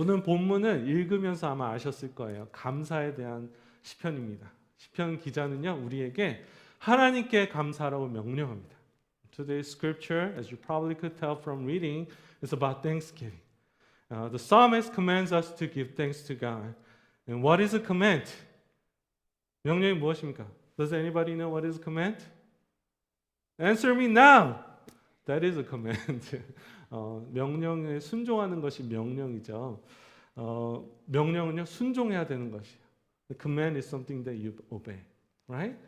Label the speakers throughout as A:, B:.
A: 오늘 본문은 읽으면서 아마 아셨을 거예요. 감사에 대한 시편입니다. 시편 기자는요, 우리에게 하나님께 감사하라고 명령합니다. Today's scripture, as you probably could tell from reading, is about thanksgiving. The psalmist commands us to give thanks to God. And what is a command? 명령이 무엇입니까? Does anybody know what is a command? Answer me now. That is a command. 명령에 순종하는 것이 명령이죠. 명령은요, 순종해야 되는 것이에요. The command is something that you obey, right?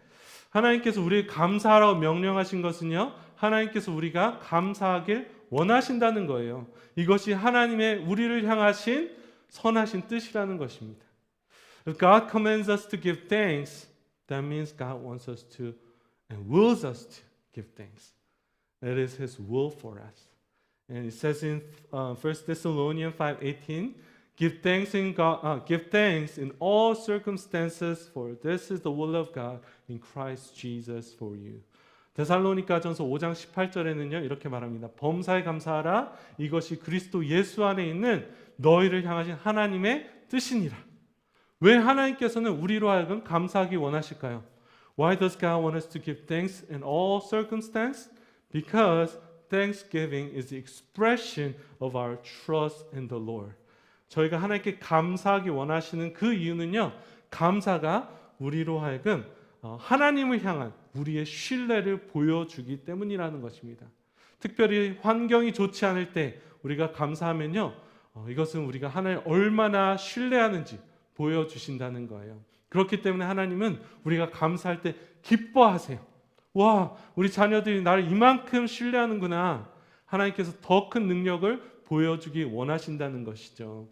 A: 하나님께서 우리를 감사하라고 명령하신 것은요, 하나님께서 우리가 감사하길 원하신다는 거예요. 이것이 하나님의 우리를 향하신 선하신 뜻이라는 것입니다. If God commands us to give thanks, that means God wants us to and wills us to give thanks. That is His will for us. And it says in 1 Thessalonians 5:18, give thanks in all circumstances, for this is the will of God in Christ Jesus for you. 데살로니가전서 5장 18절에는요 이렇게 말합니다. 범사에 감사하라. 이것이 그리스도 예수 안에 있는 너희를 향하신 하나님의 뜻이니라. 왜 하나님께서는 우리로 하여금 감사하기 원하실까요? Why does God want us to give thanks in all circumstances? Because thanksgiving is the expression of our trust in the Lord. 저희가 하나님께 감사하기 원하시는 그 이유는요, 감사가 우리로 하여금 하나님을 향한 우리의 신뢰를 보여주기 때문이라는 것입니다. 특별히 환경이 좋지 않을 때 우리가 감사하면요, 이것은 우리가 하나님을 얼마나 신뢰하는지 보여주신다는 거예요. 그렇기 때문에 하나님은 우리가 감사할 때 기뻐하세요. 와, 우리 자녀들이 나를 이만큼 신뢰하는구나. 하나님께서 더 큰 능력을 보여주기 원하신다는 것이죠.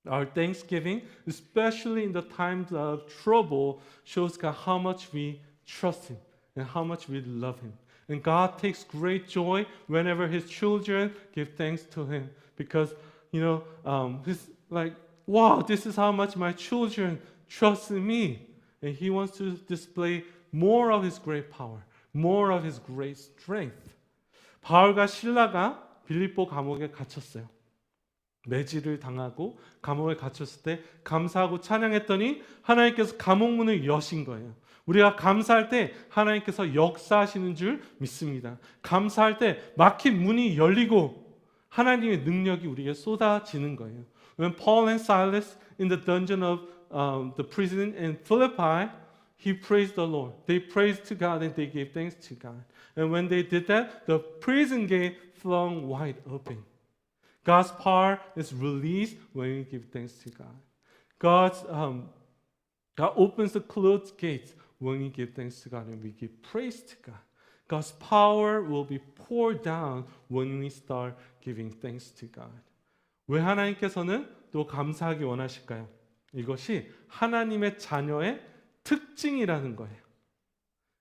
A: Our thanksgiving, especially in the times of trouble, shows God how much we trust Him and how much we love Him. And God takes great joy whenever His children give thanks to Him, because He's like, wow, this is how much my children trust in me, and He wants to display more of His great power, more of His great strength. 바울과 실라가 빌립보 감옥에 갇혔어요. 매질을 당하고 감옥에 갇혔을 때 감사하고 찬양했더니 하나님께서 감옥 문을 여신 거예요. 우리가 감사할 때 하나님께서 역사하시는 줄 믿습니다. 감사할 때 막힌 문이 열리고 하나님의 능력이 우리에게 쏟아지는 거예요. When Paul and Silas in the dungeon of the prison in Philippi, he praised the Lord. They praised to God and they gave thanks to God. And when they did that, the prison gate flung wide open. God's power is released when we give thanks to God. God opens the closed gates when we give thanks to God and we give praise to God. God's power will be poured down when we start giving thanks to God. 왜 하나님께서는 또 감사하기 원하실까요? 이것이 하나님의 자녀의 특징이라는 거예요.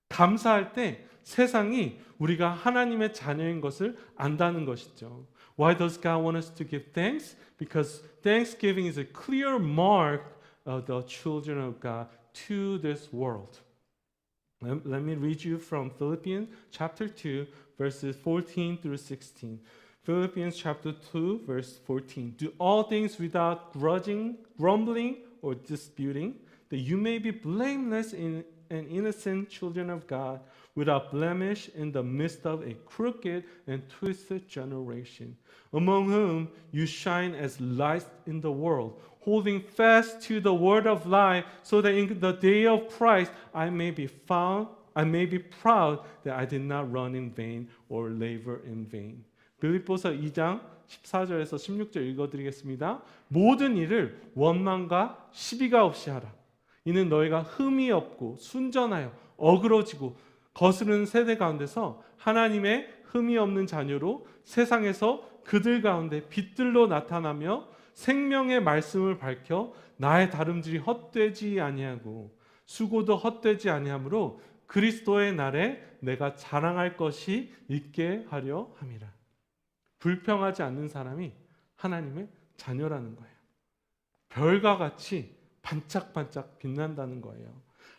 A: 감사할 때 세상이 우리가 하나님의 자녀인 것을 안다는 것이죠. Why does God want us to give thanks? Because thanksgiving is a clear mark of the children of God to this world. Let me read you from Philippians chapter 2, verses 14 through 16. Philippians chapter 2, verse 14. Do all things without grudging, grumbling, or disputing, that you may be blameless and innocent children of God, without blemish in the midst of a crooked and twisted generation, among whom you shine as lights in the world, holding fast to the word of life, so that in the day of Christ I may be proud that I did not run in vain or labor in vain. 빌립보서 2장 14절에서 16절 읽어드리겠습니다. 모든 일을 원망과 시비가 없이 하라. 이는 너희가 흠이 없고 순전하여 어그러지고 거스르는 세대 가운데서 하나님의 흠이 없는 자녀로 세상에서 그들 가운데 빛들로 나타나며 생명의 말씀을 밝혀 나의 다름질이 헛되지 아니하고 수고도 헛되지 아니하므로 그리스도의 날에 내가 자랑할 것이 있게 하려 함이라. 불평하지 않는 사람이 하나님의 자녀라는 거예요. 별과 같이 반짝반짝 빛난다는 거예요.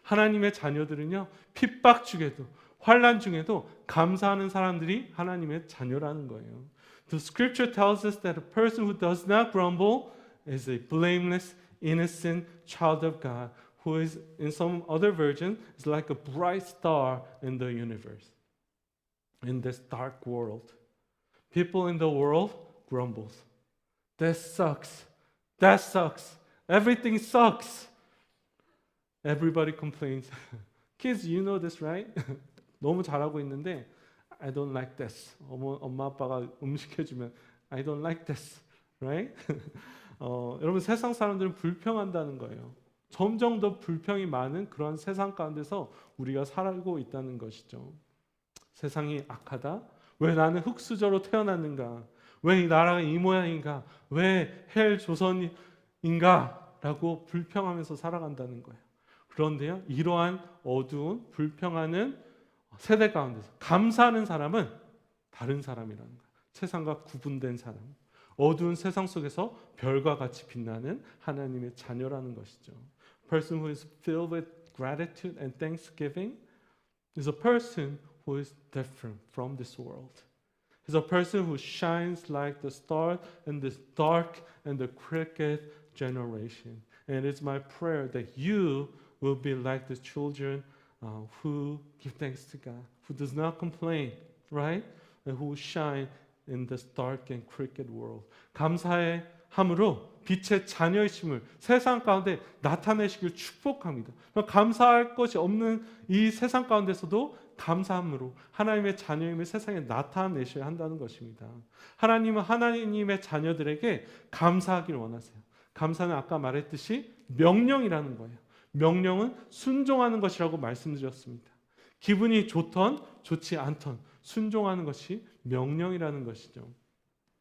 A: 하나님의 자녀들은요, 핍박 중에도 환난 중에도 감사하는 사람들이 하나님의 자녀라는 거예요. The scripture tells us that a person who does not grumble is a blameless, innocent child of God who is, in some other version, is like a bright star in the universe, in this dark world. People in the world grumbles. That sucks. That sucks. Everything sucks. Everybody complains. Kids, you know this, right? 너무 잘하고 있는데 I don't like this. 엄마 아빠가 음식 해주면 I don't like this, right? 여러분 세상 사람들은 불평한다는 거예요. 점점 더 불평이 많은 그런 세상 가운데서 우리가 살고 있다는 것이죠. 세상이 악하다? 왜 나는 흙수저로 태어났는가? 왜 이 나라가 이 모양인가? 왜 헬 조선인가? 라고 불평하면서 살아간다는 거예요. 그런데요, 이러한 어두운 불평하는 세대 가운데서 감사하는 사람은 다른 사람이라는 거예요. 세상과 구분된 사람, 어두운 세상 속에서 별과 같이 빛나는 하나님의 자녀라는 것이죠. Person who is filled with gratitude and thanksgiving is a person who is different from this world. Is a person who shines like the star in this dark and the crooked generation. And it's my prayer that you will be like the children who give thanks to God, who does not complain, right? And who shine in this dark and crooked world. 감사의 함으로 빛의 자녀이심을 세상 가운데 나타내시길 축복합니다. 감사할 것이 없는 이 세상 가운데서도 감사함으로 하나님의 자녀임을 세상에 나타내셔야 한다는 것입니다. 하나님은 하나님의 자녀들에게 감사하기를 원하세요. 감사는 아까 말했듯이 명령이라는 거예요. 명령은 순종하는 것이라고 말씀드렸습니다. 기분이 좋던 좋지 않던 순종하는 것이 명령이라는 것이죠.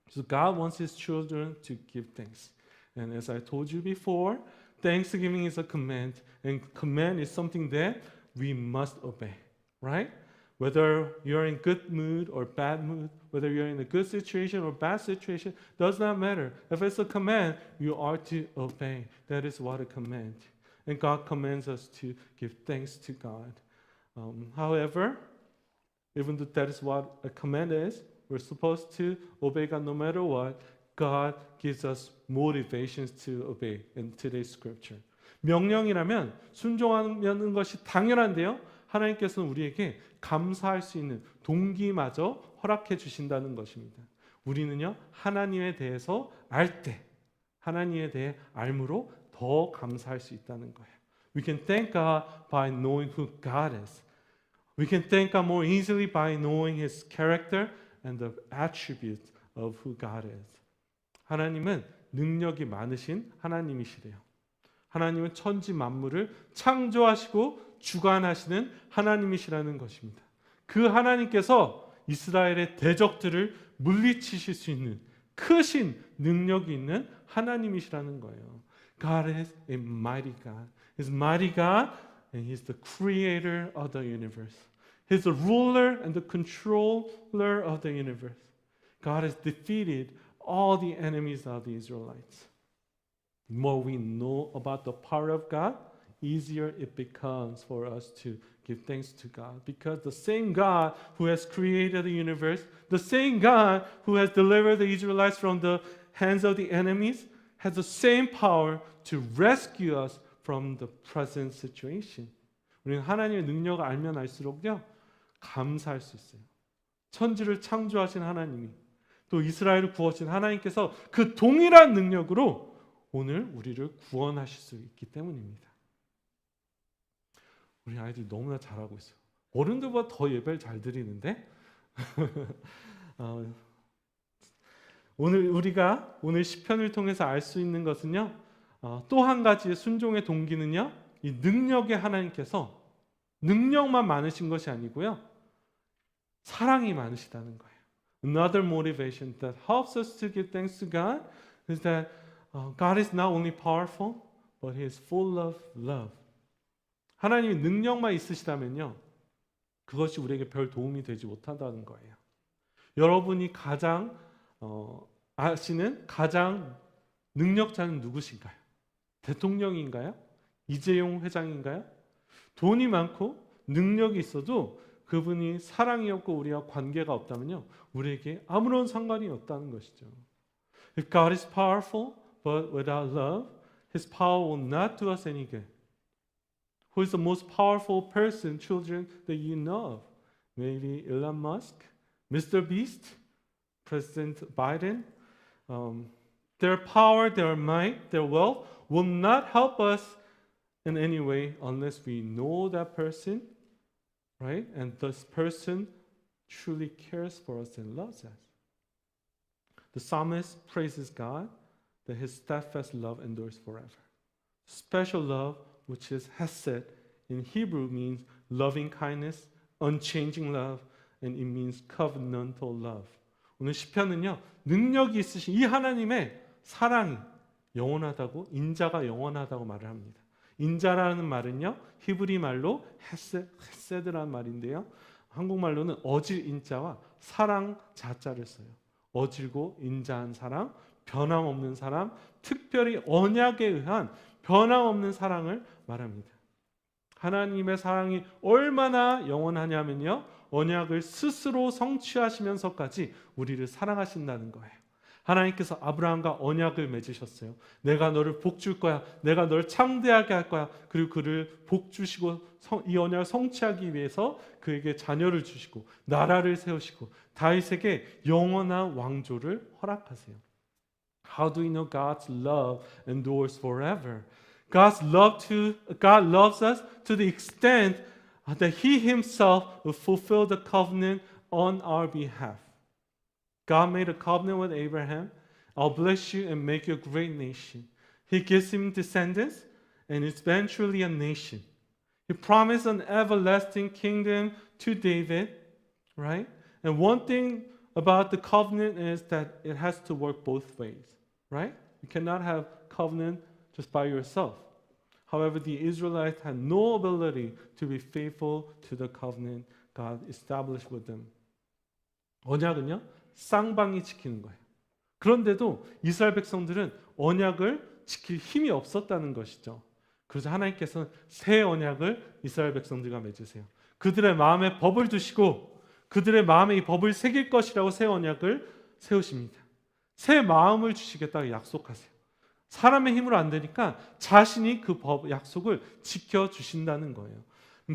A: So God wants His children to give thanks. And as I told you before, thanksgiving is a command, and command is something that we must obey, right? Whether you're in good mood or bad mood, whether you're in a good situation or bad situation, does not matter. If it's a command, you are to obey. That is what a command. And God commands us to give thanks to God. However, even though that is what a command is, we're supposed to obey God no matter what. God gives us motivations to obey in today's scripture. 명령이라면 순종하는 것이 당연한데요. 하나님께서는 우리에게 감사할 수 있는 동기마저 허락해 주신다는 것입니다. 우리는요, 하나님에 대해서 알 때, 하나님에 대해 알므로 더 감사할 수 있다는 거예요. We can thank God by knowing who God is. We can thank God more easily by knowing His character and the attributes of who God is. 하나님은 능력이 많으신 하나님이시래요. 하나님은 천지 만물을 창조하시고 주관하시는 하나님이시라는 것입니다. 그 하나님께서 이스라엘의 대적들을 물리치실 수 있는 크신 능력이 있는 하나님이시라는 거예요. God is a mighty God. He's mighty God and He's the creator of the universe. He's the ruler and the controller of the universe. God has defeated all the enemies of the Israelites. The more we know about the power of God, easier it becomes for us to give thanks to God. Because the same God who has created the universe, the same God who has delivered the Israelites from the hands of the enemies, has the same power to rescue us from the present situation. 우리는 하나님의 능력을 알면 알수록요, 감사할 수 있어요. 천지를 창조하신 하나님이, 또 이스라엘을 구하신 하나님께서 그 동일한 능력으로 오늘 우리를 구원하실 수 있기 때문입니다. 우리 아이들이 너무나 잘하고 있어요. 어른들보다 더 예배를 잘 드리는데 오늘 시편을 통해서 알 수 있는 것은요, 또 한 가지의 순종의 동기는요, 이 능력의 하나님께서 능력만 많으신 것이 아니고요, 사랑이 많으시다는 거예요. Another motivation that helps us to give thanks to God is that God is not only powerful, but He is full of love. 하나님이 능력만 있으시다면요, 그것이 우리에게 별 도움이 되지 못한다는 거예요. 여러분이 가장 아시는 가장 능력자는 누구신가요? 대통령인가요? 이재용 회장인가요? 돈이 많고 능력이 있어도 그분이 사랑이 없고 우리와 관계가 없다면요, 우리에게 아무런 상관이 없다는 것이죠. If God is powerful, but without love, his power will not do us any good. Who is the most powerful person, children, that you know of? Maybe Elon Musk, Mr. Beast, President Biden. Their power, their might, their wealth will not help us in any way unless we know that person, right? And this person truly cares for us and loves us. The psalmist praises God that his steadfast love endures forever. Special love, which is hesed in Hebrew, means loving kindness, unchanging love, and it means covenantal love. 오늘 시편은요, 능력이 있으신 이 하나님의 사랑이 영원하다고, 인자가 영원하다고 말을 합니다. 인자라는 말은요, 히브리 말로 헤세드라는 말인데요, 한국말로는 어질 인자와 사랑 자자를 써요. 어질고 인자한 사랑, 변함없는 사람, 특별히 언약에 의한 변함없는 사랑을 말합니다. 하나님의 사랑이 얼마나 영원하냐면요, 언약을 스스로 성취하시면서까지 우리를 사랑하신다는 거예요. 하나님께서 아브라함과 언약을 맺으셨어요. 내가 너를 복 줄 거야. 내가 너를 창대하게 할 거야. 그리고 그를 복 주시고 이 언약을 성취하기 위해서 그에게 자녀를 주시고 나라를 세우시고 다윗에게 영원한 왕조를 허락하세요. How do we know God's love endures forever? God loves us to the extent that He Himself will fulfill the covenant on our behalf. God made a covenant with Abraham. I'll bless you and make you a great nation. He gives him descendants and eventually a nation. He promised an everlasting kingdom to David, right? And one thing about the covenant is that it has to work both ways, right? You cannot have covenant just by yourself. However, the Israelites had no ability to be faithful to the covenant God established with them. 언약은요, 쌍방이 지키는 거예요. 그런데도 이스라엘 백성들은 언약을 지킬 힘이 없었다는 것이죠. 그래서 하나님께서는 새 언약을 이스라엘 백성들과 맺으세요. 그들의 마음에 법을 두시고 그들의 마음에 이 법을 새길 것이라고 새 언약을 세우십니다. 새 마음을 주시겠다고 약속하세요. 사람의 힘으로 안 되니까 자신이 그 법 약속을 지켜주신다는 거예요.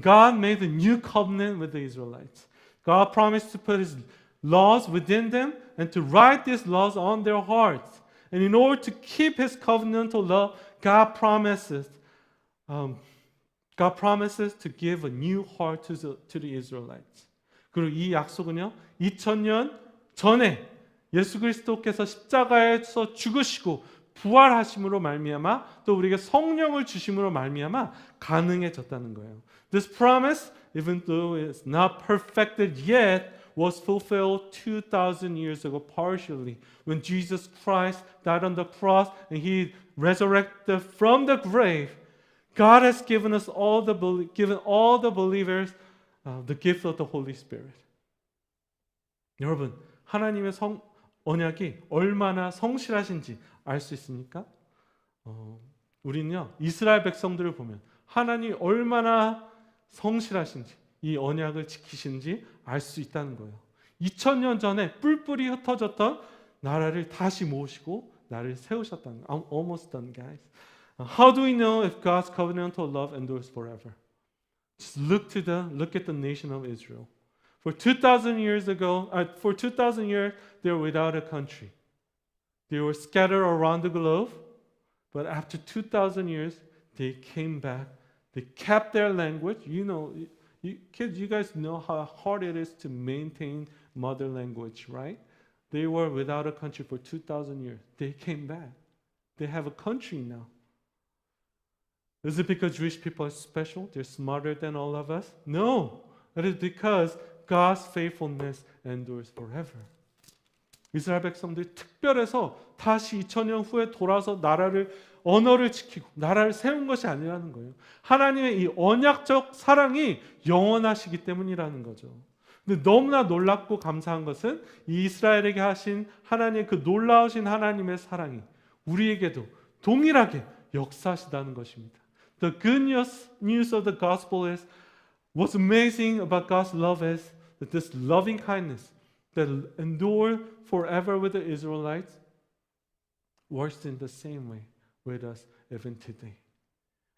A: God made a new covenant with the Israelites. God promised to put His laws within them and to write these laws on their hearts. And in order to keep His covenantal love, God promises to give a new heart to the Israelites. 그리고 이 약속은요, 2000년 전에 예수 그리스도께서 십자가에서 죽으시고 부활하심으로 말미암아 또 우리에게 성령을 주심으로 말미암아 가능해졌다는 거예요. This promise, even though it's not perfected yet, was fulfilled 2,000 years ago partially when Jesus Christ died on the cross and He resurrected from the grave. God has given us given all the believers the gift of the Holy Spirit. 여러분, 하나님의 언약이 얼마나 성실하신지 알 수 있습니까? 우리는요, 이스라엘 백성들을 보면 하나님이 얼마나 성실하신지 이 언약을 지키신지 알 수 있다는 거예요. 2000년 전에 뿔뿔이 흩어졌던 나라를 다시 모으시고 나를 세우셨다는 거예요. I'm almost done, guys. How do we know if God's covenantal love endures forever? Just look at the nation of Israel. For 2,000 years, they were without a country. They were scattered around the globe, but after 2,000 years, they came back. They kept their language. Kids, you guys know how hard it is to maintain mother language, right? They were without a country for 2,000 years. They came back. They have a country now. Is it because Jewish people are special? They're smarter than all of us? No. It is because God's faithfulness endures forever. 이스라엘 백성들이 특별해서 다시 2000년 후에 돌아서 언어를 지키고 나라를 세운 것이 아니라는 거예요. 하나님의 이 언약적 사랑이 영원하시기 때문이라는 거죠. 근데 너무나 놀랍고 감사한 것은 이 이스라엘에게 하신 하나님의 그 놀라우신 하나님의 사랑이 우리에게도 동일하게 역사하시다는 것입니다. The good news of the gospel is what's amazing about God's love is that this loving kindness that endured forever with the Israelites works in the same way with us even today.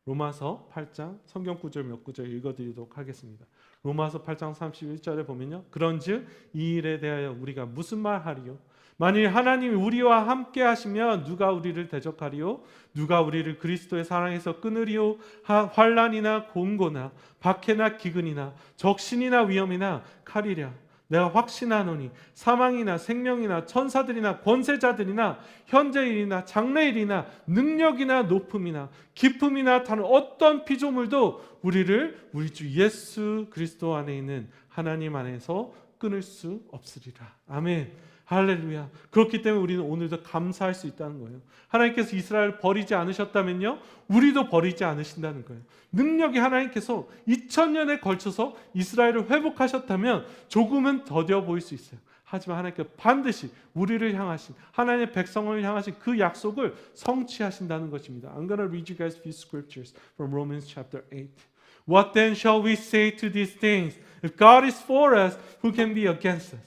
A: 로마서 8장 성경 구절 몇 구절 읽어드리도록 하겠습니다. 로마서 8장 31절에 보면요. 그런즉 이 일에 대하여 우리가 무슨 말하리요? 만일 하나님이 우리와 함께 하시면 누가 우리를 대적하리요? 누가 우리를 그리스도의 사랑에서 끊으리요? 환난이나 곤고나 박해나 기근이나 적신이나 위험이나 칼이랴. 내가 확신하노니 사망이나 생명이나 천사들이나 권세자들이나 현재일이나 장래일이나 능력이나 높음이나 깊음이나 다른 어떤 피조물도 우리를 우리 주 예수 그리스도 안에 있는 하나님 안에서 끊을 수 없으리라. 아멘. 할렐루야. 그렇기 때문에 우리는 오늘도 감사할 수 있다는 거예요. 하나님께서 이스라엘을 버리지 않으셨다면요, 우리도 버리지 않으신다는 거예요. 능력이 하나님께서 2000년에 걸쳐서 이스라엘을 회복하셨다면 조금은 더뎌 보일 수 있어요. 하지만 하나님께서 반드시 우리를 향하신, 하나님의 백성을 향하신 그 약속을 성취하신다는 것입니다. I'm going to read you guys a few scriptures from Romans chapter 8. What then shall we say to these things? If God is for us, who can be against us?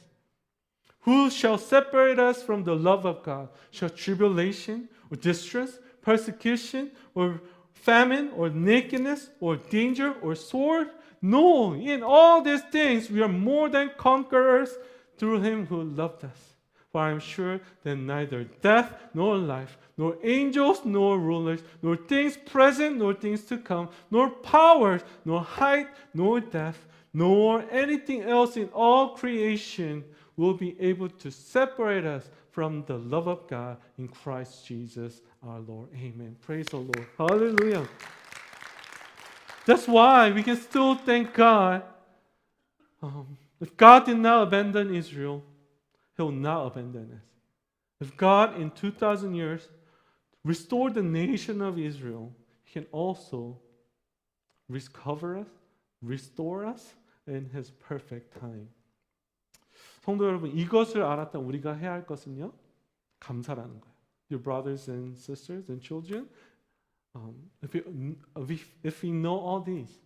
A: Who shall separate us from the love of God? Shall tribulation or distress, persecution or famine or nakedness or danger or sword? No, in all these things we are more than conquerors through him who loved us. For I am sure that neither death nor life, nor angels nor rulers, nor things present nor things to come, nor powers, nor height nor depth, nor anything else in all creation will be able to separate us from the love of God in Christ Jesus our Lord. Amen. Praise the Lord. Hallelujah. That's why we can still thank God. If God did not abandon Israel, He will not abandon us. If God in 2,000 years restored the nation of Israel, He can also recover us, restore us in His perfect time. 성도 여러분, 이것을 알았던 우리가 해야 할 것은요, 감사라는 거예요. Your brothers and sisters and children, if we know all these,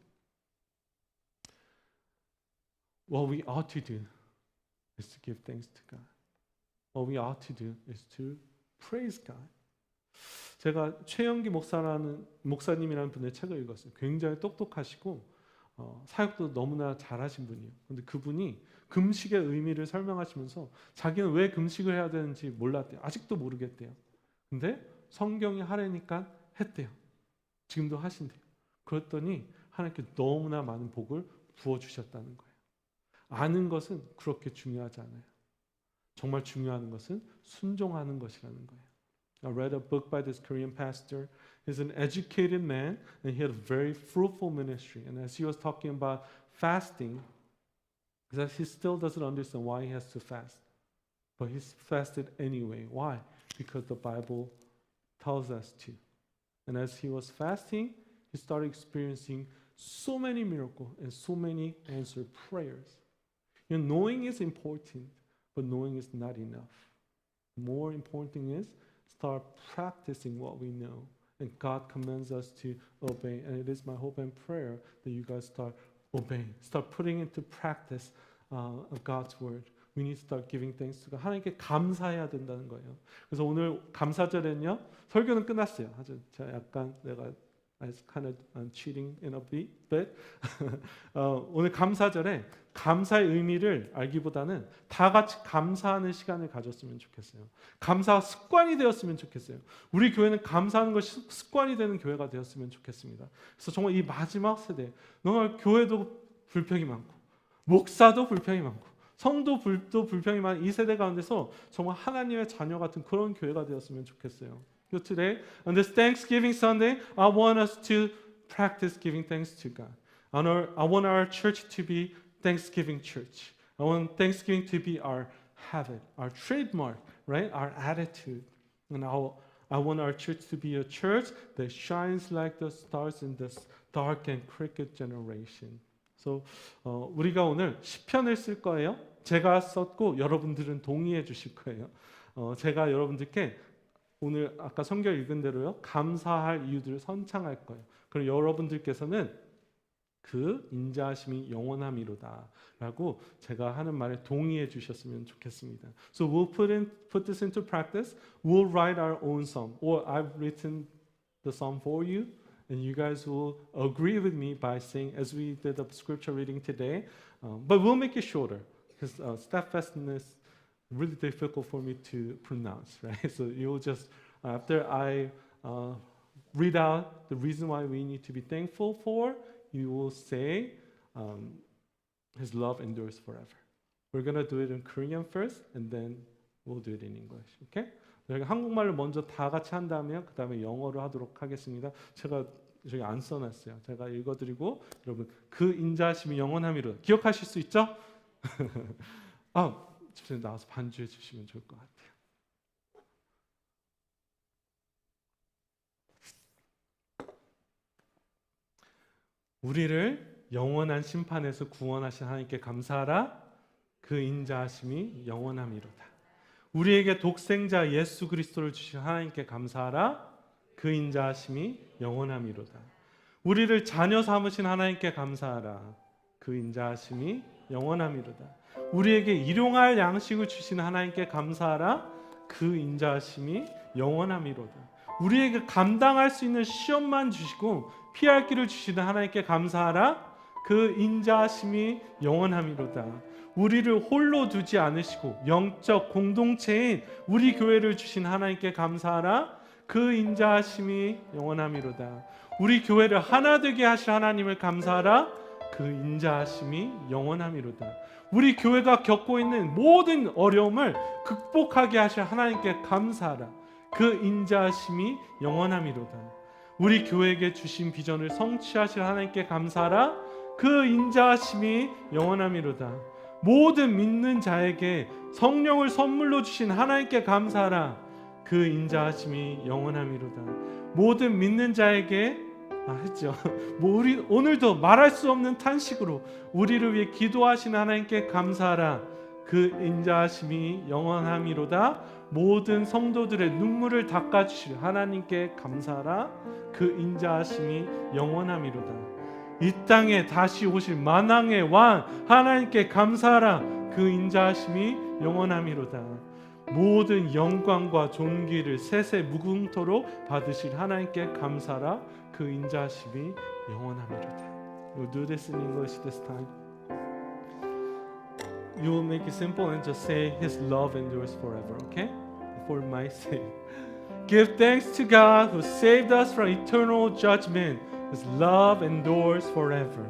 A: what we ought to do is to give thanks to God. What we ought to do is to praise God. 제가 최영기 목사님이라는 분의 책을 읽었어요. 굉장히 똑똑하시고 사역도 너무나 잘하신 분이에요. 근데 그분이 금식의 의미를 설명하시면서 자기는 왜 금식을 해야 되는지 몰랐대요. 아직도 모르겠대요. 근데 성경이 하라니까 했대요. 지금도 하신대요. 그랬더니 하나님께 너무나 많은 복을 부어주셨다는 거예요. 아는 것은 그렇게 중요하지 않아요. 정말 중요한 것은 순종하는 것이라는 거예요. I read a book by this Korean pastor. He's an educated man and he had a very fruitful ministry. And as he was talking about fasting, because he still doesn't understand why he has to fast. But he's fasted anyway. Why? Because the Bible tells us to. And as he was fasting, he started experiencing so many miracles and so many answered prayers. You know, knowing is important, but knowing is not enough. The more important thing is start practicing what we know. And God commands us to obey. And it is my hope and prayer that you guys start obeying. Start putting into practice of God's word. We need to start giving thanks to God. 하나님께 감사해야 된다는 거예요. 그래서 오늘 감사절에는요, 설교는 끝났어요. 아주 제가 약간 내가 kind of cheating in a bit. 오늘 감사절에 감사의 의미를 알기보다는 다 같이 감사하는 시간을 가졌으면 좋겠어요. 감사 습관이 되었으면 좋겠어요. 우리 교회는 감사하는 것이 습관이 되는 교회가 되었으면 좋겠습니다. 그래서 정말 이 마지막 세대, 정말 교회도 불평이 많고 목사도 불평이 많고 성도도 불평이 많은 이 세대 가운데서 정말 하나님의 자녀 같은 그런 교회가 되었으면 좋겠어요. So today, on this Thanksgiving Sunday, I want us to practice giving thanks to God. I want our church to be Thanksgiving church. I want Thanksgiving to be our habit, our trademark, right? Our attitude. And I want our church to be a church that shines like the stars in this dark and crooked generation. So, 우리가 오늘 시편을 쓸 거예요. 제가 썼고 여러분들은 동의해 주실 거예요. 제가 여러분들께 오늘 아까 성경 읽은 대로요, 감사할 이유들을 선창할 거예요. 그럼 여러분들께서는 그 인자하심이 영원함이로다 라고 제가 하는 말에 동의해 주셨으면 좋겠습니다. So we'll put this into practice. We'll write our own psalm, or I've written the psalm for you, and you guys will agree with me by saying, as we did the scripture reading today, but we'll make it shorter because steadfastness is really difficult for me to pronounce, right? So you'll just, after I read out the reason why we need to be thankful for, you will say, His love endures forever. We're going to do it in Korean first, and then we'll do it in English, okay? 저희가 한국말로 먼저 다 같이 한다면 그 다음에 영어로 하도록 하겠습니다. 제가 저기 안 써놨어요. 제가 읽어드리고 여러분 그 인자하심이 영원함이로 기억하실 수 있죠? 집사님 나와서 반주해 주시면 좋을 것 같아요. 우리를 영원한 심판에서 구원하신 하나님께 감사하라. 그 인자하심이 영원함이로다. 우리에게 독생자 예수 그리스도를 주신 하나님께 감사하라. 그 인자하심이 영원함이로다. 우리를 자녀 삼으신 하나님께 감사하라. 그 인자하심이 영원함이로다. 우리에게 일용할 양식을 주신 하나님께 감사하라. 그 인자하심이 영원함이로다. 우리에게 감당할 수 있는 시험만 주시고 피할 길을 주시는 하나님께 감사하라. 그 인자하심이 영원함이로다. 우리를 홀로 두지 않으시고 영적 공동체인 우리 교회를 주신 하나님께 감사하라. 그 인자하심이 영원함이로다. 우리 교회를 하나 되게 하실 하나님을 감사하라. 그 인자하심이 영원함이로다. 우리 교회가 겪고 있는 모든 어려움을 극복하게 하실 하나님께 감사하라. 그 인자하심이 영원함이로다. 우리 교회에게 주신 비전을 성취하실 하나님께 감사하라. 그 인자하심이 영원함이로다. 모든 믿는 자에게 성령을 선물로 주신 하나님께 감사하라. 그 인자하심이 영원함이로다. 모든 믿는 자에게 했죠. 우리 오늘도 말할 수 없는 탄식으로 우리를 위해 기도하신 하나님께 감사하라. 그 인자하심이 영원함이로다. 모든 성도들의 눈물을 닦아주실 하나님께 감사하라. 그 인자하심이 영원함이로다. 이 땅에 다시 오실 만왕의 왕 하나님께 감사하라. 그 인자하심이 영원함이로다. 모든 영광과 존귀를 세세 무궁토록 받으실 하나님께 감사하라. 그 인자하심이 영원함이로다. We'll do this in English this time. You will make it simple and just say His love endures forever, okay? For my sake. Give thanks to God who saved us from eternal judgment. His love endures forever.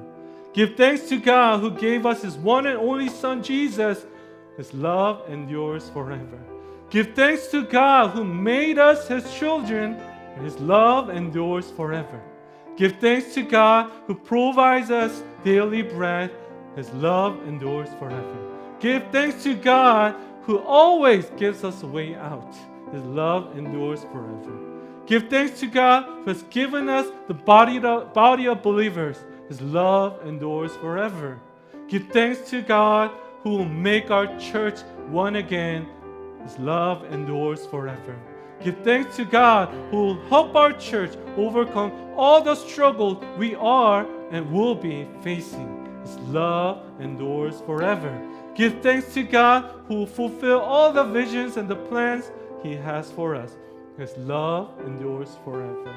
A: Give thanks to God who gave us His one and only Son Jesus. His love endures forever. Give thanks to God who made us His children. His love endures forever. Give thanks to God who provides us daily bread. His love endures forever. Give thanks to God who always gives us a way out. His love endures forever. Give thanks to God who has given us the body of believers. His love endures forever. Give thanks to God who will make our church one again. His love endures forever. Give thanks to God who will help our church overcome all the struggles we are and will be facing. His love endures forever. Give thanks to God who will fulfill all the visions and the plans He has for us. His love endures forever.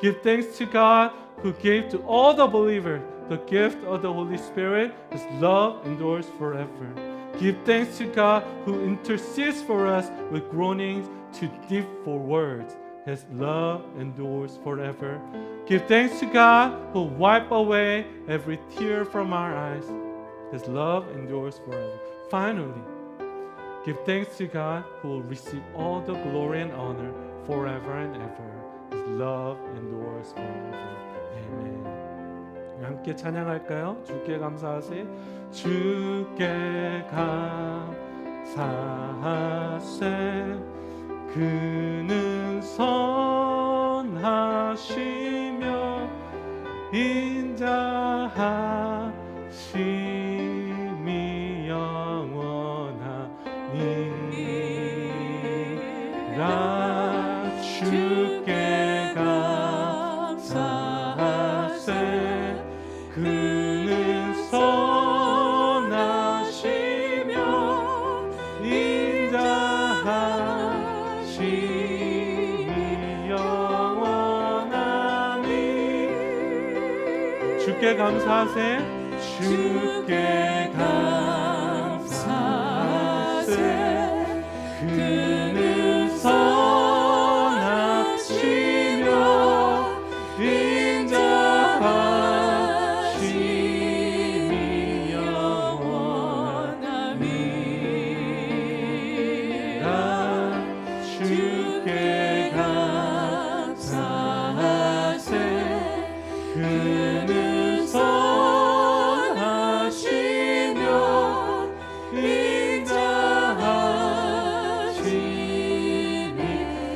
A: Give thanks to God who gave to all the believers the gift of the Holy Spirit. His love endures forever. Give thanks to God who intercedes for us with groanings too deep for words. His love endures forever. Give thanks to God who will wipe away every tear from our eyes. His love endures forever. Finally, give thanks to God who will receive all the glory and honor forever and ever. His love endures forever. Amen. 함께 찬양할까요? 주께 감사하세. 주께 감사하세. 그는 선하시며 인자하심이 영원하니라. 주께 감사하세. 주께 감사하세. 주께 감사하세. 그는 선하시며 인자하심이 영원함이라. 주께 감사하세. 그는 선하시며 인자하심이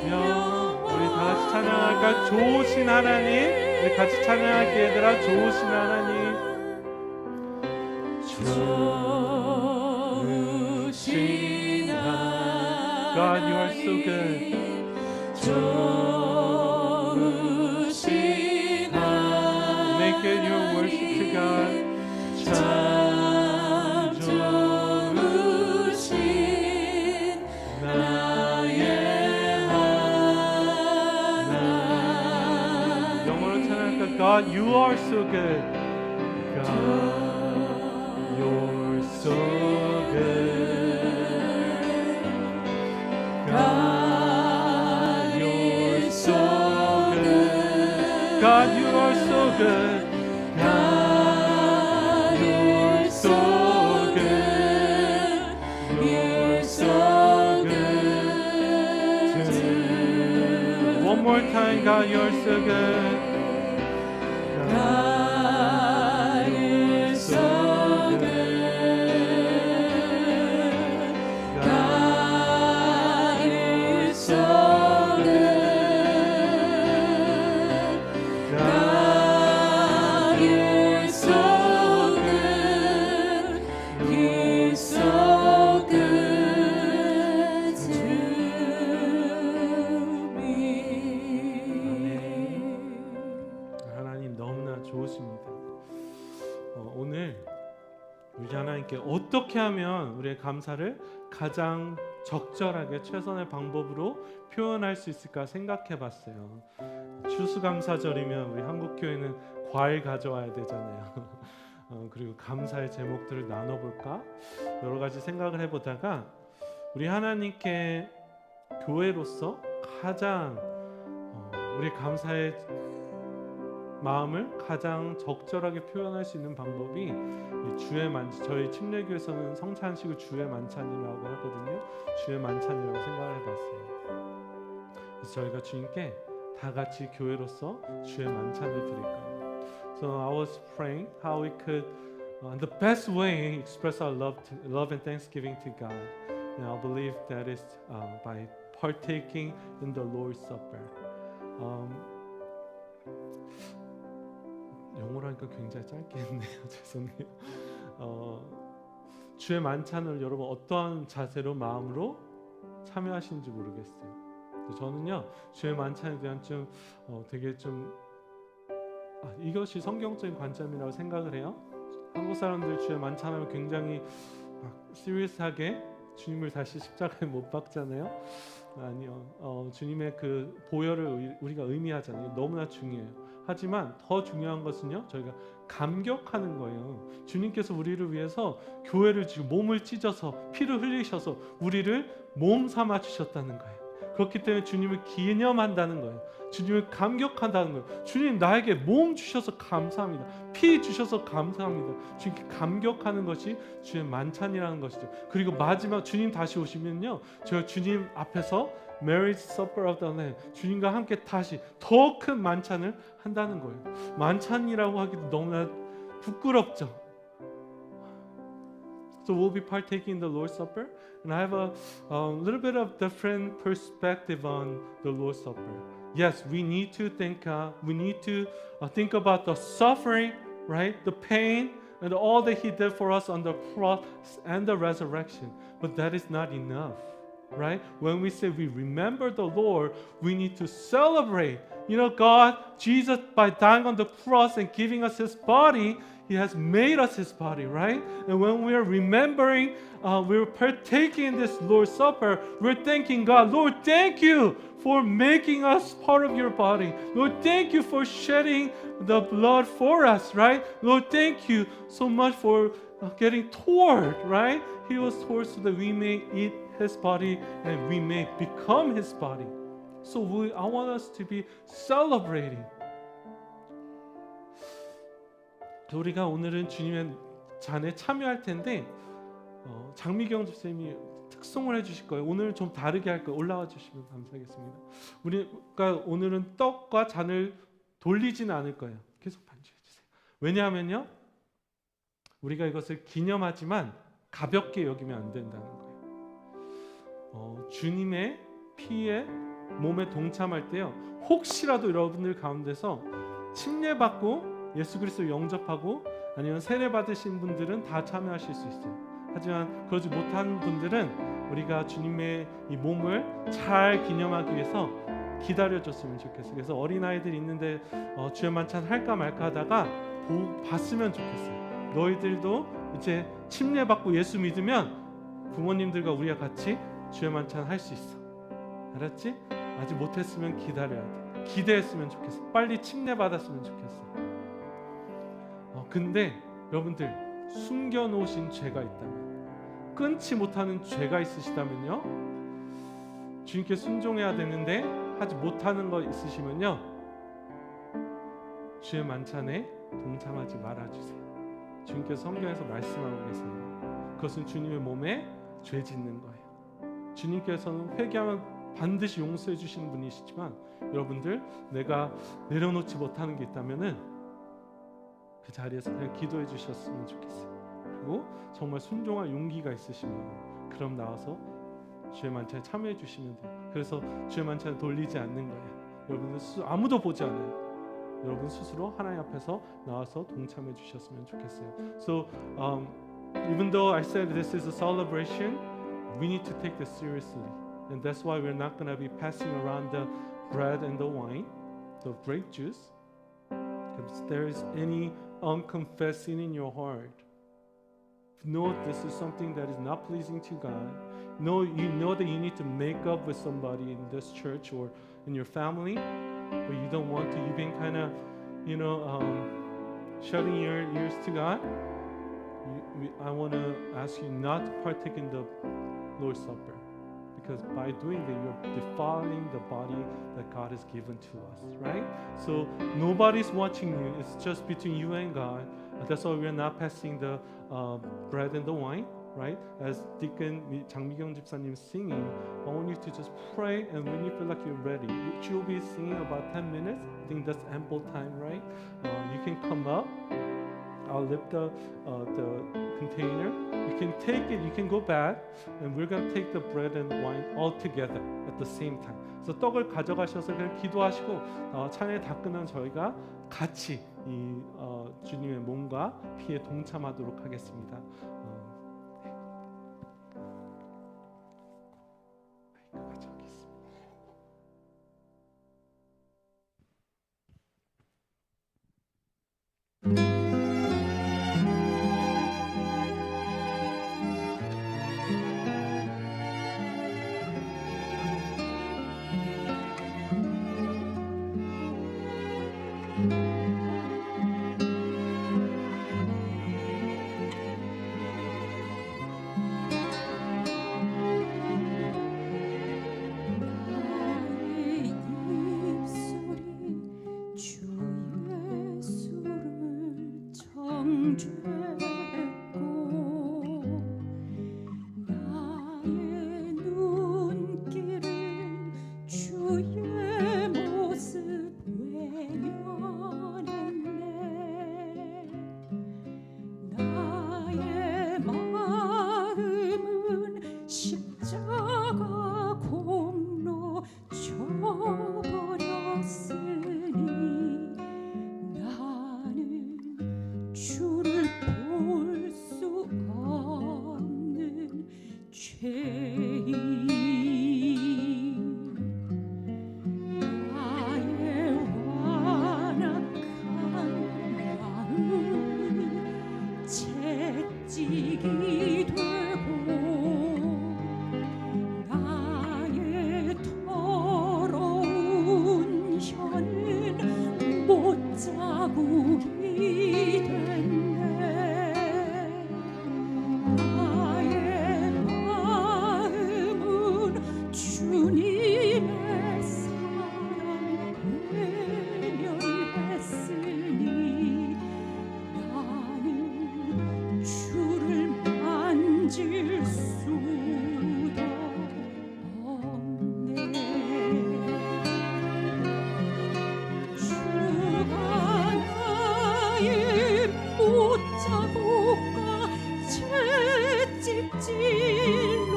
A: 영원함이라. 우리 다 같이 찬양할까? 좋으신 하나님. 우리 같이 찬양할게 얘들아. 좋으신 하나님. 좋으신 하나님. God, you are so good. 좋으신 하나님. Make it your worship to God. 참 좋으신 나의 하나님. 영어로 찬양할까? God, you are so good. God, you're so good. God, you're so good. God, you are so good. God, you're so good. You're so good. One more time, God, you're so good. God is so good. God is so good. God is so good. He's so good to me. 하나님 너무나 좋으십니다. 오늘 우리 하나님께 어떻게 하면 우리의 감사를 가장 적절하게 최선의 방법으로 표현할 수 있을까 생각해 봤어요. 추수감사절이면 우리 한국교회는 과일 가져와야 되잖아요. 그리고 감사의 제목들을 나눠볼까? 여러 가지 생각을 해보다가 우리 하나님께 교회로서 가장 우리 감사의 마음을 가장 적절하게 표현할 수 있는 방법이 주의 만찬, 저희 침례교에서는 성찬식을 주의 만찬이라고 하거든요. 주의 만찬이라고 생각을 해봤어요. 그래서 저희가 주님께 다 같이 교회로서 주의 만찬을 드릴까요? So I was praying how we could, the best way, express our love and thanksgiving to God. And I believe that is by partaking in the Lord's Supper. 영어로 하니까 굉장히 짧게 했네요. 죄송해요. 주의 만찬을 여러분 어떠한 자세로 마음으로 참여하시는지 모르겠어요. 저는요 주의 만찬에 대한 좀 되게 좀 이것이 성경적인 관점이라고 생각을 해요. 한국 사람들 주의 만찬하면 굉장히 시리어스하게 주님을 다시 십자가에 못 박잖아요. 아니요, 주님의 그 보혈을 우리가 의미하잖아요. 너무나 중요해요. 하지만 더 중요한 것은요, 저희가 감격하는 거예요. 주님께서 우리를 위해서 교회를 지금 몸을 찢어서 피를 흘리셔서 우리를 몸 삼아 주셨다는 거예요. 그렇기 때문에 주님을 기념한다는 거예요. 주님을 감격한다는 거예요. 주님 나에게 몸 주셔서 감사합니다. 피 주셔서 감사합니다. 주님께 감격하는 것이 주의 만찬이라는 것이죠. 그리고 마지막 주님 다시 오시면요, 저희가 주님 앞에서 Marriage Supper of the Lamb, 주님과 함께 다시 더 큰 만찬을 한다는 거예요. 만찬이라고 하기도 너무나 부끄럽죠. So we'll be partaking in the Lord's Supper, and I have a little bit of different perspective on the Lord's Supper. Yes, we need to think about the suffering, right? The pain and all that He did for us on the cross and the resurrection. But that is not enough, right? When we say we remember the Lord, we need to celebrate. You know, God, Jesus, by dying on the cross and giving us His body, He has made us His body, right? And when we are remembering, we're partaking in this Lord's Supper, we're thanking God, Lord, thank you for making us part of your body. Lord, thank you for shedding the blood for us, right? Lord, thank you so much for getting torn, right? He was torn so that we may eat His body and we may become His body. So I want us to be celebrating. 우리가 오늘은 주님의 잔에 참여할 텐데 장미경 집사님이 특송을 해주실 거예요. 오늘은 좀 다르게 할 거예요. 올라와 주시면 감사하겠습니다. 우리가 오늘은 떡과 잔을 돌리지는 않을 거예요. 계속 반주해 주세요. 왜냐하면요, 우리가 이것을 기념하지만 가볍게 여기면 안 된다는 거예요. 주님의 피에 몸에 동참할 때요, 혹시라도 여러분들 가운데서 침례받고 예수 그리스도를 영접하고 아니면 세례 받으신 분들은 다 참여하실 수 있어요. 하지만 그러지 못한 분들은 우리가 주님의 이 몸을 잘 기념하기 위해서 기다려줬으면 좋겠어요. 그래서 어린아이들 있는데 주의 만찬 할까 말까 하다가 봤으면 좋겠어요. 너희들도 이제 침례받고 예수 믿으면 부모님들과 우리가 같이 주의 만찬 할 수 있어. 알았지? 아직 못했으면 기다려야 돼. 기대했으면 좋겠어. 빨리 침례받았으면 좋겠어. 근데 여러분들 숨겨놓으신 죄가 있다면, 끊지 못하는 죄가 있으시다면요, 주님께 순종해야 되는데 하지 못하는 거 있으시면요, 주의 만찬에 동참하지 말아주세요. 주님께서 성경에서 말씀하고 계세요. 그것은 주님의 몸에 죄 짓는 거예요. 주님께서는 회개하면 반드시 용서해 주시는 분이시지만 여러분들 내가 내려놓지 못하는 게 있다면은 그 자리에서 그냥 기도해 주셨으면 좋겠어요. 그리고 정말 순종할 용기가 있으시면 그럼 나와서 주의 만찬에 참여해 주시면 돼요. 그래서 주의 만찬을 돌리지 않는 거예요. 여러분들 아무도 보지 않아요. 여러분 스스로 하나님 앞에서 나와서 동참해 주셨으면 좋겠어요. So even though I said this is a celebration, we need to take this seriously. And that's why we're not going to be passing around the bread and the wine, the grape juice. If there is any unconfessed sin in your heart, know this is something that is not pleasing to God. You know that you need to make up with somebody in this church or in your family, but you don't want to. You've been kind of, shutting your ears to God. I want to ask you not to partake in the Lord's Supper. Because by doing that, you're defiling the body that God has given to us, right? So nobody's watching you. It's just between you and God. That's why we're not passing the bread and the wine, right? As Deacon 장미경 집사님 is singing, I want you to just pray, and when you feel like you're ready, you'll be singing about 10 minutes. I think that's ample time, right? You can come up. I'll lift the container. You can take it, you can go back, and we're going to take the bread and wine all together at the same time. 그래서 떡을 가져가셔서 그냥 기도하시고 찬양이 다 끝나면 저희가 같이 이 주님의 몸과 피에 동참하도록 하겠습니다.
B: 주의 모습 외면 천국이 됐네. 나의 마음은 주님의 사랑 외면했으니 나는 주를 만질 수도 없네. 주가 나의 못자국과 채찍질로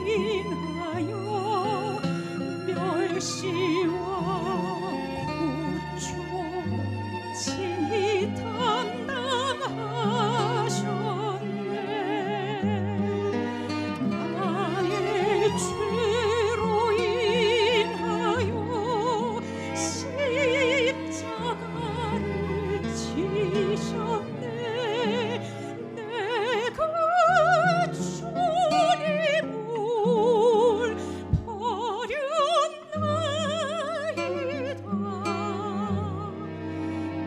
B: 인하여 멸시와 고초 친히 담당하셨네. 나의 죄로 인하여 십자가를 지셨네. 내가 주님을 버렸나이다.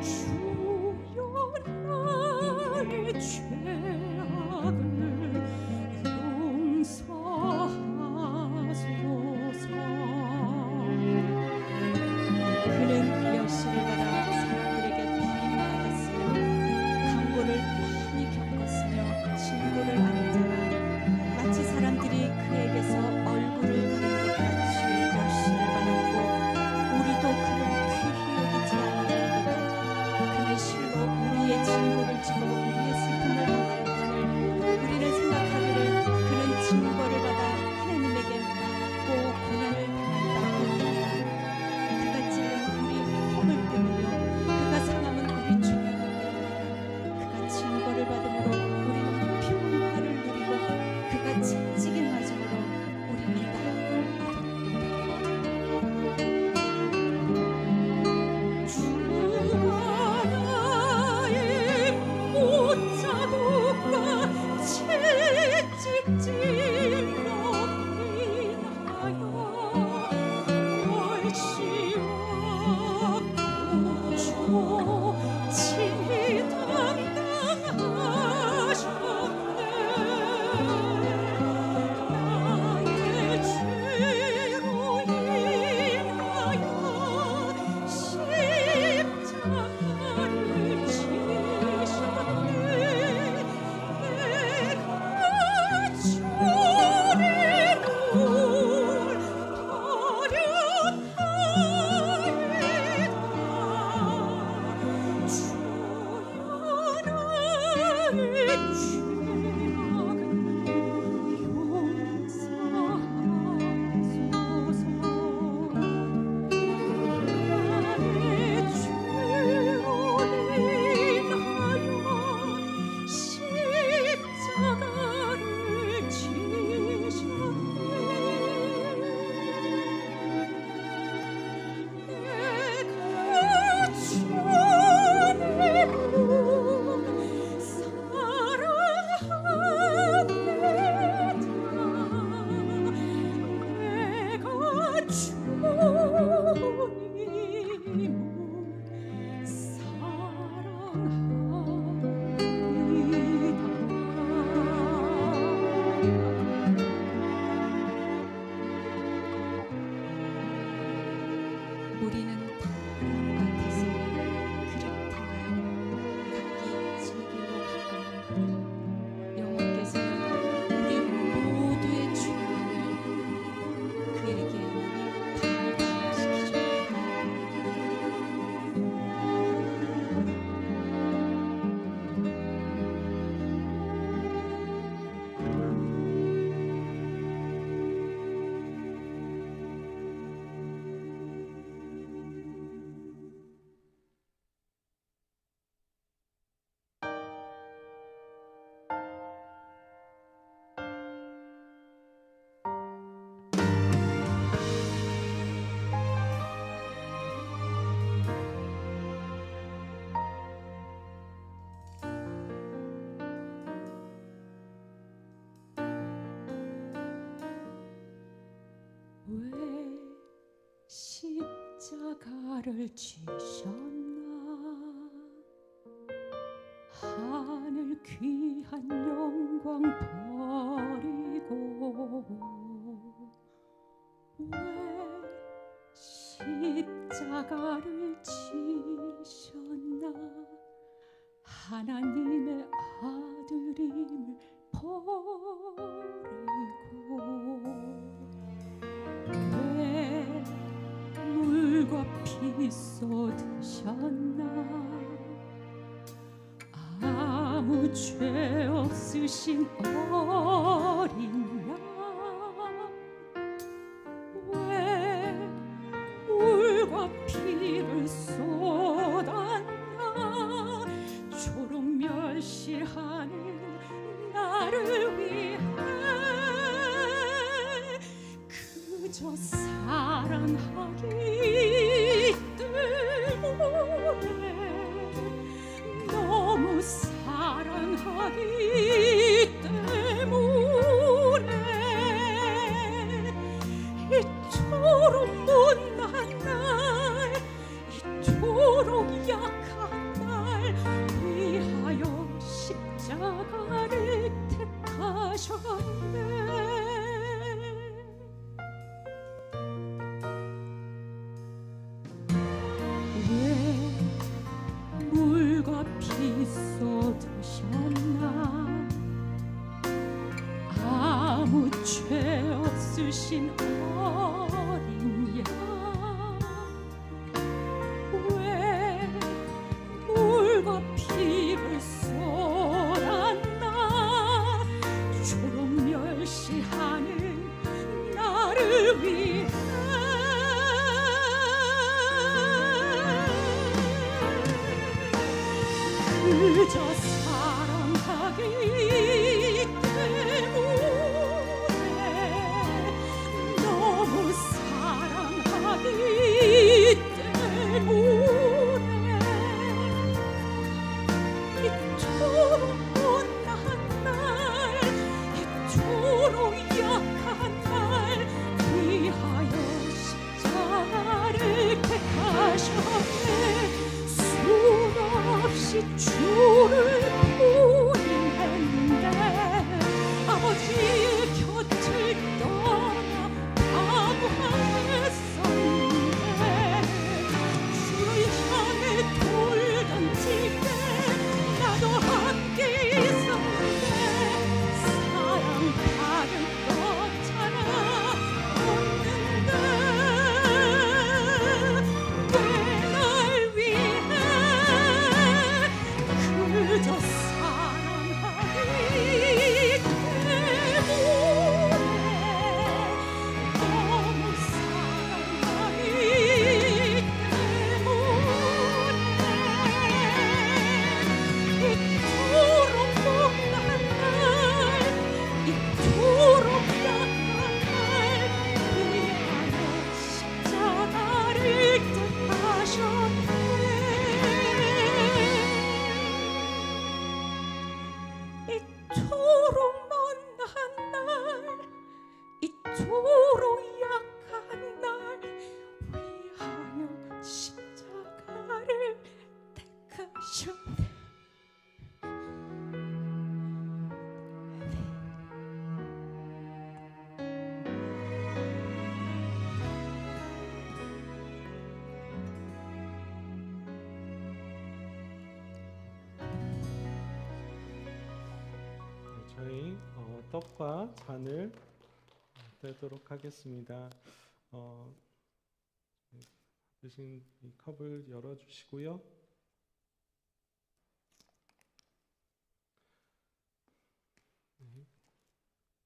B: 주여 나의 죄악을 용서하소서. 그는 멸시를 받아 사람들에게 버림받았으며 강고를 많이 겪었으며 징고를 안잖아. 마치 사람들이 그에게서 얼굴을 가린 것 같이 멸시를 받았고 우리도 그를 귀히 여기지 아니하거든. 그는 실로 우리의 징고를 지고 우리의 슬픔을 당하였거늘 우리는 생각하기를 그는 징벌을 받아 하나님에게 맞고 고난을 당한다고 한다. 그가 찔린 우리 허물 때문이요 그가 상함은 우리 죄악을 때문이다. 그가 징벌을 받음으로 우리는 평화를 누리고 그가 채찍에 맞음으로 우리는 나음을 얻었다. 주가 나의 못자국과 채찍질로 인하여 멸시와 고초 친히 담당하셨네. 나의 죄로 인하여 십자가를 지셨네. 내가 주님을 버렸나이다. 주여 나의 죄악을 용서하소서. 나의 죄로 인하여 십자가를 지셨네. 내가 주님을 사랑합니다. 내가 주님을 사랑합니다. 우리는 다 나무 같아서 그를 향하여 각기 제 길로 가거늘 여호와께서는 우리 모두의 죄악을 그에게 담당시키셨다. 왜 십자가를 지셨나. 하늘 귀한 영광 버리고 왜 십자가를 지셨나 하나님의 아들임을 버리고 왜 물과 피 쏟으셨나 아무 죄 없으신 어린 양 왜 물과 피를 쏟았나 초록 멸시하는 나를 위해 그저 사랑하기 때문에 너무 사랑하기 때문에 이토록 못난 날 이토록 약한 날 위하여 십자가를 택하셨네 왜 물과 피 쏟으셨나 아무 죄 없으신 어린 양 왜 물과 피를 쏟았나 초록 멸시하는 나를 위해 그저 사랑하기 때문에 너무 사랑하기 때문에 이토록 못난 날 이토록 약한 날 위하여 십자가를 택하셨네 수없이 주를 부인했는데 아버지의 곁을 떠나 아무하였었는데 주를 향해 돌던 집에 나도 함께 있었는데 사랑받을 거잖아 없는데 왜 날 위해 그저 사랑하기 때문에 너무 사랑하기 때문에 이토록 못난 날 이토록 약한 날 위하여 십자가를 택하셨네 이토록 못난 날 이토록 약한 날 위하여 십자가를 택하셨네
A: 저희 떡과 잔을 떼도록 하겠습니다. 드신 이 컵을 열어주시고요.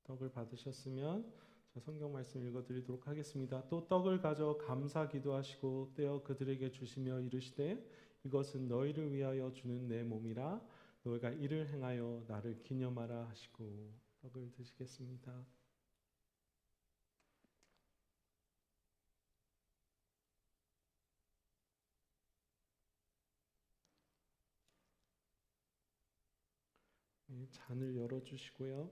A: 떡을 받으셨으면 자, 성경 말씀 읽어드리도록 하겠습니다. 또 떡을 가져 감사 기도하시고 떼어 그들에게 주시며 이르시되 이것은 너희를 위하여 주는 내 몸이라 너희가 이를 행하여 나를 기념하라 하시고 떡을 드시겠습니다. 잔을 열어주시고요.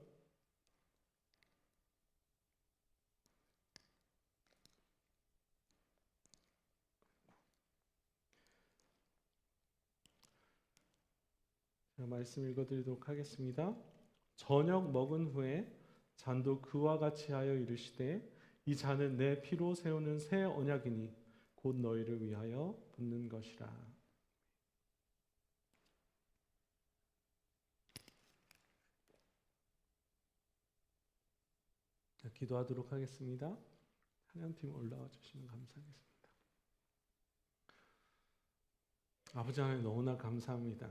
A: 제가 말씀 읽어드리도록 하겠습니다. 저녁 먹은 후에 잔도 그와 같이 하여 이르시되 이 잔은 내 피로 세우는 새 언약이니 곧 너희를 위하여 붓는 것이라. 기도하도록 하겠습니다. 찬양팀 올라와 주시면 감사하겠습니다. 아버지 하나님 너무나 감사합니다.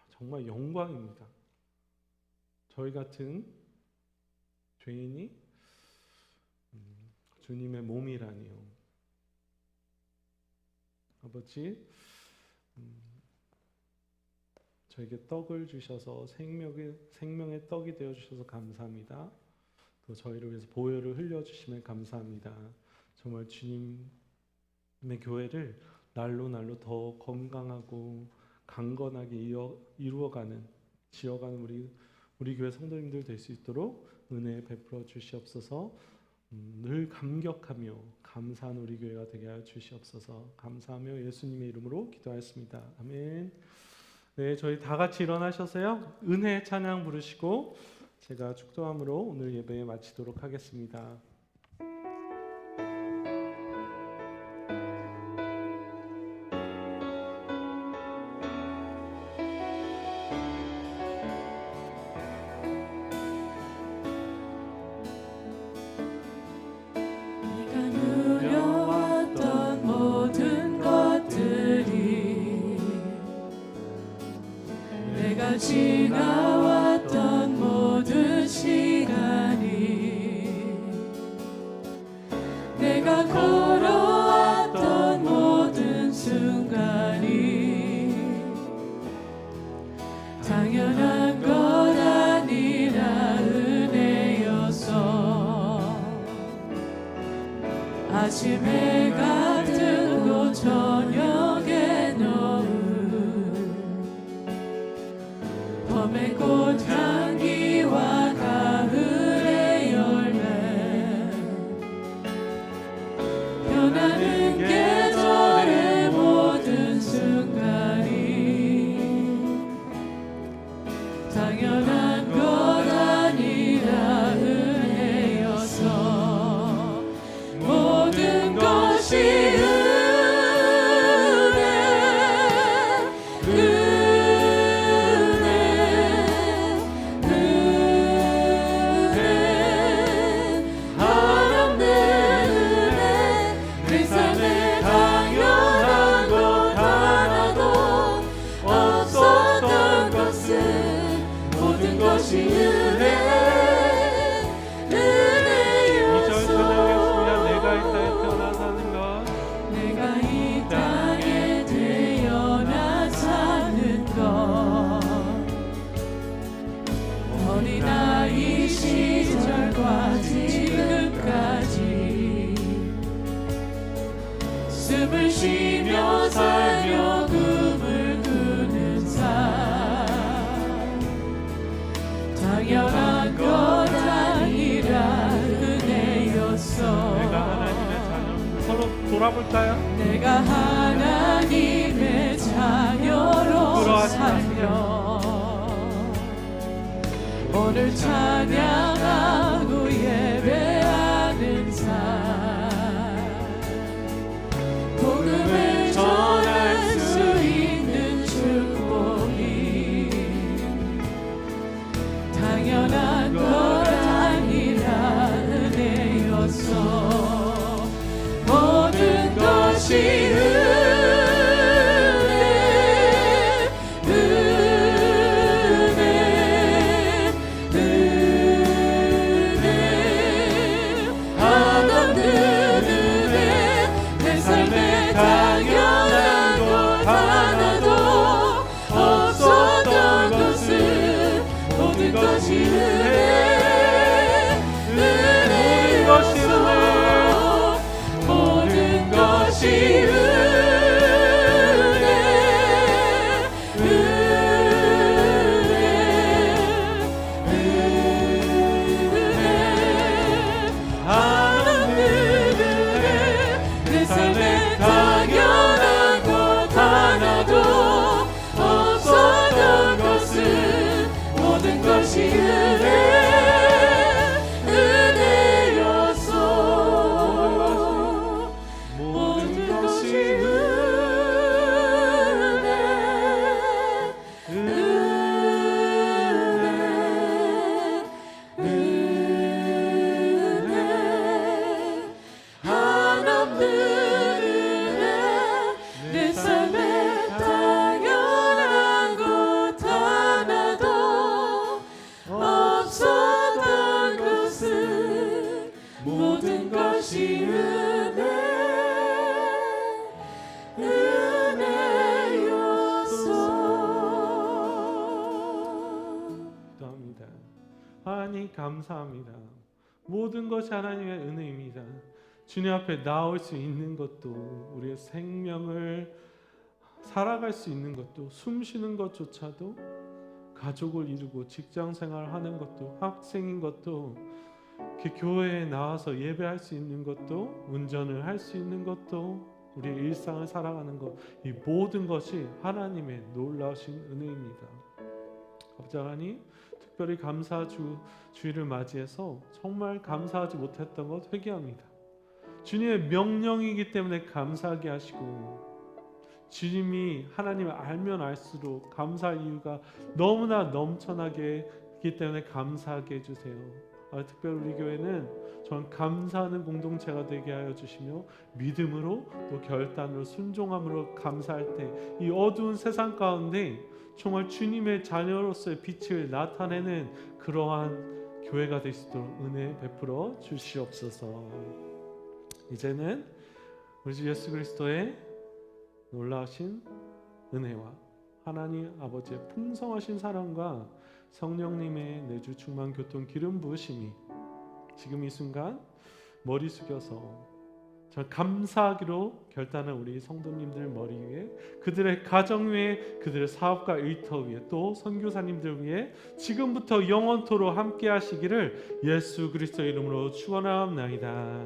A: 정말 영광입니다. 저희 같은 죄인이 주님의 몸이라니요. 아버지, 저에게 떡을 주셔서 생명의 떡이 되어 주셔서 감사합니다. 또 저희를 위해서 보혈을 흘려주시면 감사합니다. 정말 주님의 교회를 날로 날로 더 건강하고 강건하게 이루어가는 지어가는 우리 교회 성도님들 될 수 있도록 은혜 베풀어 주시옵소서. 늘 감격하며 감사한 우리 교회가 되게 하여 주시옵소서. 감사하며 예수님의 이름으로 기도하였습니다. 아멘. 네, 저희 다 같이 일어나셔서요 은혜 찬양 부르시고 제가 축도함으로 오늘 예배 마치도록 하겠습니다.
B: 내가 누려왔던 모든 것들이 내가 지나왔던 모든 시간이 내가 걸어왔던 모든 순간이 당연한 것 아니라 은혜였어. 아침 해가 뜨고 저녁에 노을 봄의 꽃향기와 가을의 열매 변하는 계절의 모든 순간이 당연한 것 아니라 은혜였어. 모든 것이 숨을 쉬며 살며 꿈을 꾸는 삶 당연한 것 아니라 은혜였어.
A: 내가 하나님의 자녀. 서로 돌아볼까요?
B: 내가 하나님의 자녀로 살며 오늘 찬양하고 예배하는 삶 복음을 전할 수 있는 축복이 당연한 것 아니라 은혜였어. 모든 것이 은혜
A: 감사합니다. 모든 것이 하나님의 은혜입니다. 주님 앞에 나올 수 있는 것도, 우리의 생명을 살아갈 수 있는 것도, 숨 쉬는 것조차도, 가족을 이루고 직장 생활하는 것도, 학생인 것도, 이렇게 교회에 나와서 예배할 수 있는 것도, 운전을 할 수 있는 것도, 우리의 일상을 살아가는 것, 이 모든 것이 하나님의 놀라우신 은혜입니다. 아버지 하나님, 특별히 감사 주일을 맞이해서 정말 감사하지 못했던 것 회개합니다. 주님의 명령이기 때문에 감사하게 하시고, 주님이 하나님을 알면 알수록 감사할 이유가 너무나 넘쳐나게 있기 때문에 감사하게 해주세요. 특별히 우리 교회는 정말 감사하는 공동체가 되게 하여 주시며, 믿음으로 또 결단으로 순종함으로 감사할 때 이 어두운 세상 가운데 정말 주님의 자녀로서의 빛을 나타내는 그러한 교회가 될 수 있도록 은혜 베풀어 주시옵소서. 이제는 우리 주 예수 그리스도의 놀라우신 은혜와 하나님 아버지의 풍성하신 사랑과 성령님의 내주 충만 교통 기름 부으심이 지금 이 순간 머리 숙여서 저 감사하기로 결단한 우리 성도님들 머리 위에, 그들의 가정 위에, 그들의 사업과 일터 위에, 또 선교사님들 위에 지금부터 영원토록 함께 하시기를 예수 그리스도의 이름으로 축원하옵나이다.